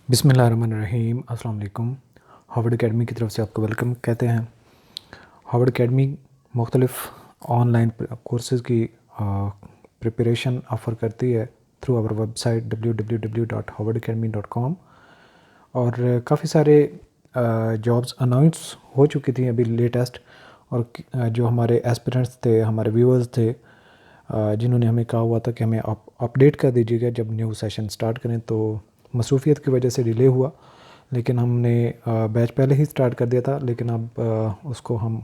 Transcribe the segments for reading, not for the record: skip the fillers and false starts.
बिस्मिल्लाहिर्रहमानिर्रहीम अस्सलाम वालेकुम। हार्वर्ड अकेडमी की तरफ से आपको वेलकम कहते हैं। हार्वर्ड अकेडमी मुख्तलिफ़ ऑनलाइन कोर्सेज़ की प्रिपरेशन ऑफ़र करती है थ्रू आवर वेबसाइट www.harvardacademy.com। और काफ़ी सारे जॉब्स अनाउंस हो चुकी थी अभी लेटेस्ट। और जो हमारे एस्पिरेंट्स थे, हमारे व्यूअर्स थे, जिन्होंने हमें कहा हुआ था कि हमें आप अपडेट कर दीजिएगा जब न्यू सेशन स्टार्ट करें, तो मसरूफ़ियत की वजह से डिले हुआ। लेकिन हमने बैच पहले ही स्टार्ट कर दिया था, लेकिन अब उसको हम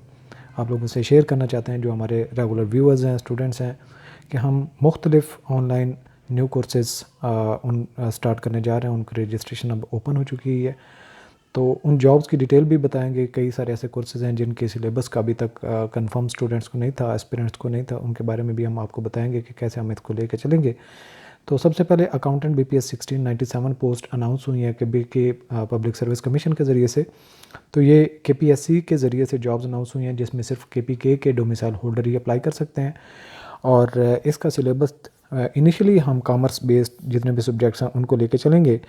आप लोगों से शेयर करना चाहते हैं जो हमारे रेगुलर व्यूअर्स हैं, स्टूडेंट्स हैं, कि हम मुख्तलिफ़ ऑनलाइन न्यू कोर्सेज़ उन स्टार्ट करने जा रहे हैं। उनकी रजिस्ट्रेशन अब ओपन हो चुकी है, तो उन जॉब्स की डिटेल भी बताएंगे। कई सारे ऐसे कोर्सेज़ हैं जिनके सिलेबस का अभी तक कंफर्म स्टूडेंट्स को नहीं था, एस्पिरेंट्स को नहीं था, उनके बारे में भी हम आपको बताएंगे कि कैसे हम इसको लेकर चलेंगे। तो सबसे पहले अकाउंटेंट BPS 1697 पोस्ट अनाउंस हुई है के पब्लिक सर्विस कमीशन के ज़रिए से। तो ये KPSC के ज़रिए से जॉब्स अनाउंस हुई हैं, जिसमें सिर्फ KPK के डोमिसाइल होल्डर ही अप्लाई कर सकते हैं। और इसका सिलेबस इनिशियली हम कॉमर्स बेस्ड जितने भी सब्जेक्ट्स हैं उनको लेके चलेंगे।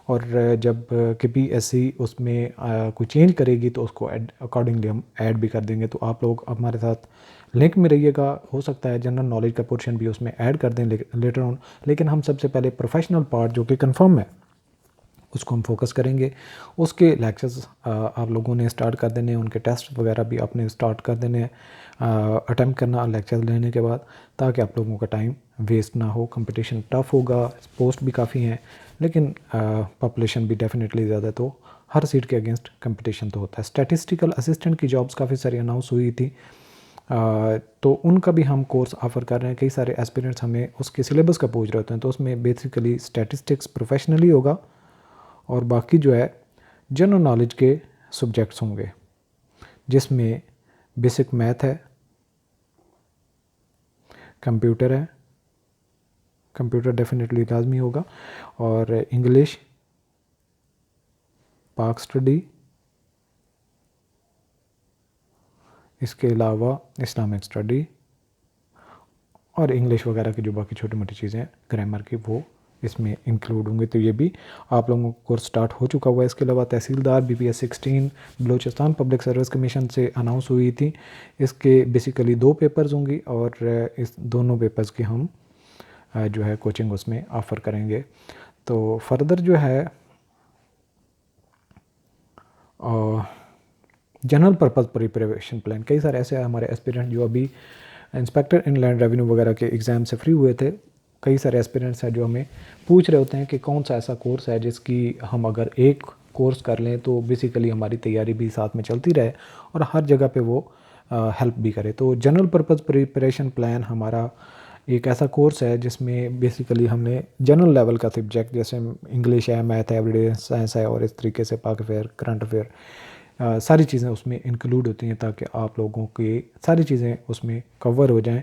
और जब KPSC उसमें कोई चेंज करेगी तो उसको अकॉर्डिंगली हम ऐड भी कर देंगे। तो आप लोग हमारे साथ लिंक में रहिएगा। हो सकता है जनरल नॉलेज का पोर्शन भी उसमें ऐड कर दें लेटर ऑन। लेकिन हम सबसे पहले प्रोफेशनल पार्ट जो कि कंफर्म है उसको हम फोकस करेंगे। उसके लेक्चर्स आप लोगों ने स्टार्ट कर देने हैं, उनके टेस्ट वगैरह भी आपने स्टार्ट कर देने हैं अटैम्प्ट करना लेक्चर लेने के बाद, ताकि आप लोगों का टाइम वेस्ट ना हो। कंपटीशन टफ़ होगा, पोस्ट भी काफ़ी हैं, लेकिन पॉपुलेशन भी डेफिनेटली ज़्यादा, तो हर सीट के अगेंस्ट कंपटीशन तो होता है। स्टैटिस्टिकल असिस्टेंट की जॉब्स काफ़ी सारी अनाउंस हुई थी, तो उनका भी हम कोर्स ऑफ़र कर रहे हैं। कई सारे एस्पिरेंट्स हमें उसके सिलेबस का पूछ रहे होते हैं, तो उसमें बेसिकली स्टैटिस्टिक्स प्रोफेशनली होगा और बाकी जो है जनरल नॉलेज के सब्जेक्ट्स होंगे, जिसमें बेसिक मैथ है, कंप्यूटर है, कंप्यूटर डेफिनेटली लाजमी होगा, और इंग्लिश, पाक स्टडी, इसके अलावा इस्लामिक स्टडी और इंग्लिश वगैरह की जो बाकी छोटी मोटी चीज़ें हैं ग्रामर की, वो इसमें इंक्लूड होंगे। तो ये भी आप लोगों को कोर्स स्टार्ट हो चुका हुआ है। इसके अलावा तहसीलदार BPS 16 Balochistan public service commission से अनाउंस हुई थी। इसके बेसिकली 2 पेपर्स होंगी और इस दोनों पेपर्स की हम जो है कोचिंग उसमें ऑफ़र करेंगे। तो फर्दर जो है जनरल पर्पज़ प्रिपरेशन प्लान, कई सारे ऐसे हमारे एस्पिरेंट जो अभी इंस्पेक्टर इनलैंड रेवेन्यू वगैरह के एग्ज़ाम से फ्री हुए थे। कई सारे एस्पिरेंट्स हैं जो हमें पूछ रहे होते हैं कि कौन सा ऐसा कोर्स है जिसकी हम अगर एक कोर्स कर लें तो बेसिकली हमारी तैयारी भी साथ में चलती रहे और हर जगह पे वो हेल्प भी करे। तो जनरल पर्पज़ प्रिपरेशन प्लान हमारा एक ऐसा कोर्स है जिसमें बेसिकली हमने जनरल लेवल का सब्जेक्ट जैसे इंग्लिश है, मैथ है, एवरीडे साइंस है, और इस तरीके से पाक अफेयर, करंट अफेयर, सारी चीज़ें उसमें इंक्लूड होती हैं ताकि आप लोगों की सारी चीज़ें उसमें कवर हो जाएं।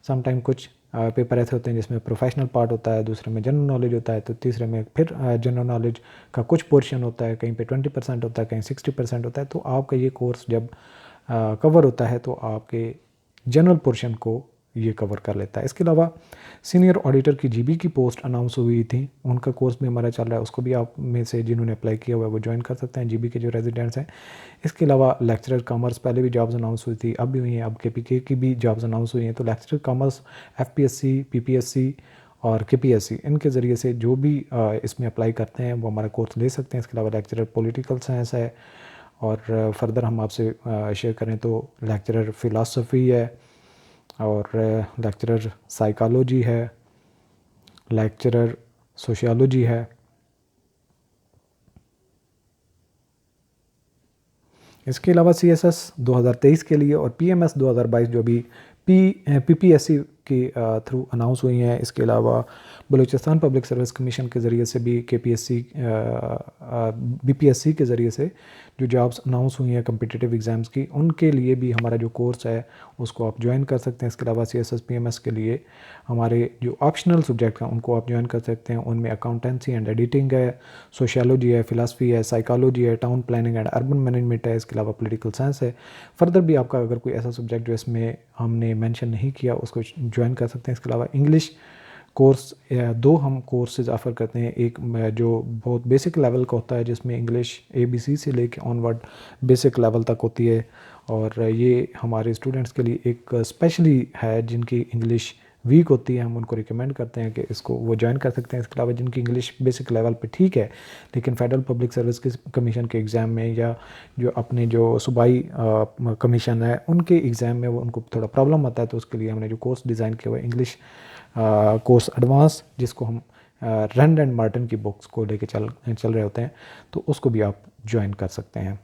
समटाइम कुछ पेपर ऐसे होते हैं जिसमें प्रोफेशनल पार्ट होता है, दूसरे में जनरल नॉलेज होता है, तो तीसरे में फिर जनरल नॉलेज का कुछ पोर्शन होता है, कहीं पे 20% होता है, कहीं 60% होता है। तो आपका ये कोर्स जब कवर होता है तो आपके जनरल पोर्शन को ये कवर कर लेता है। इसके अलावा सीनियर ऑडिटर की GB की पोस्ट अनाउंस हुई थी, उनका कोर्स भी हमारा चल रहा है। उसको भी आप में से जिन्होंने अप्लाई किया हुआ है वो ज्वाइन कर सकते हैं, GB के जो रेजिडेंट्स हैं। इसके अलावा लेक्चरर कॉमर्स पहले भी जॉब्स अनाउंस हुई थी, अब भी हुई हैं, अब KPK की भी जॉब्स अनाउंस हुई हैं। तो लेक्चरर कॉमर्स FPSC, PPSC और KPSC इनके ज़रिए से जो भी इसमें अप्लाई करते हैं वो हमारा कोर्स ले सकते हैं। इसके अलावा लेक्चरर पॉलिटिकल साइंस है, और फर्दर हम आपसे शेयर करें तो लेक्चरर फ़िलासफ़ी है, और लेक्चरर साइकोलॉजी है, लेक्चरर सोशियोलॉजी है। इसके अलावा CSS 2023 के लिए और PMS 2022 जो भी PPSC के थ्रू अनाउंस हुई हैं। इसके अलावा बलूचिस्तान पब्लिक सर्विस कमीशन के ज़रिए से भी KPSC BPSC के ज़रिए से जो जॉब्स अनाउंस हुई हैं कम्पिटिटिव एग्ज़ाम्स की, उनके लिए भी हमारा जो कोर्स है उसको आप ज्वाइन कर सकते हैं। इसके अलावा CSS PMS के लिए हमारे जो ऑप्शनल सब्जेक्ट हैं उनको आप ज्वाइन कर सकते हैं। उनमें अकाउंटेंसी एंड एडिटिंग है, सोशियोलॉजी है, फ़िलासफ़ी है, साइकोलॉजी है, town planning and urban management है, इसके अलावा पॉलिटिकल साइंस है। फर्दर भी आपका अगर कोई ऐसा सब्जेक्ट जो इसमें हमने मेंशन नहीं किया उसको ज्वाइन कर सकते हैं। इसके अलावा इंग्लिश कोर्स दो हम कोर्सेज ऑफ़र करते हैं। एक जो बहुत बेसिक लेवल का होता है जिसमें इंग्लिश ABC से लेके ऑनवर्ड बेसिक लेवल तक होती है, और ये हमारे स्टूडेंट्स के लिए एक स्पेशली है जिनकी इंग्लिश वीक होती है। हम उनको रिकमेंड करते हैं कि इसको वो ज्वाइन कर सकते हैं। इसके अलावा जिनकी इंग्लिश बेसिक लेवल पे ठीक है लेकिन फेडरल पब्लिक सर्विस कमीशन के एग्ज़ाम में या जो अपने जो सूबाई कमीशन है उनके एग्ज़ाम में वो उनको थोड़ा प्रॉब्लम आता है, तो उसके लिए हमने जो कोर्स डिज़ाइन किया हुआ है इंग्लिश कोर्स एडवांस, जिसको हम रैंड एंड मार्टिन की बुक्स को लेके चल रहे होते हैं, तो उसको भी आप ज्वाइन कर सकते हैं।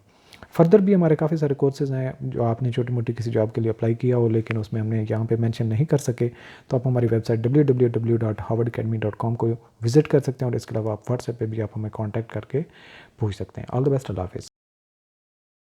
फर्दर भी हमारे काफ़ी सारे कोर्सेज़ हैं जो आपने छोटी मोटी किसी जॉब के लिए अप्लाई किया हो लेकिन उसमें हमने यहाँ पे मेंशन नहीं कर सके, तो आप हमारी वेबसाइट www.harvardacademy.com को विज़िट कर सकते हैं, और इसके अलावा आप व्हाट्सएप पे भी आप हमें कांटेक्ट करके पूछ सकते हैं। ऑल द बेस्ट, अल्लाह हाफिज़।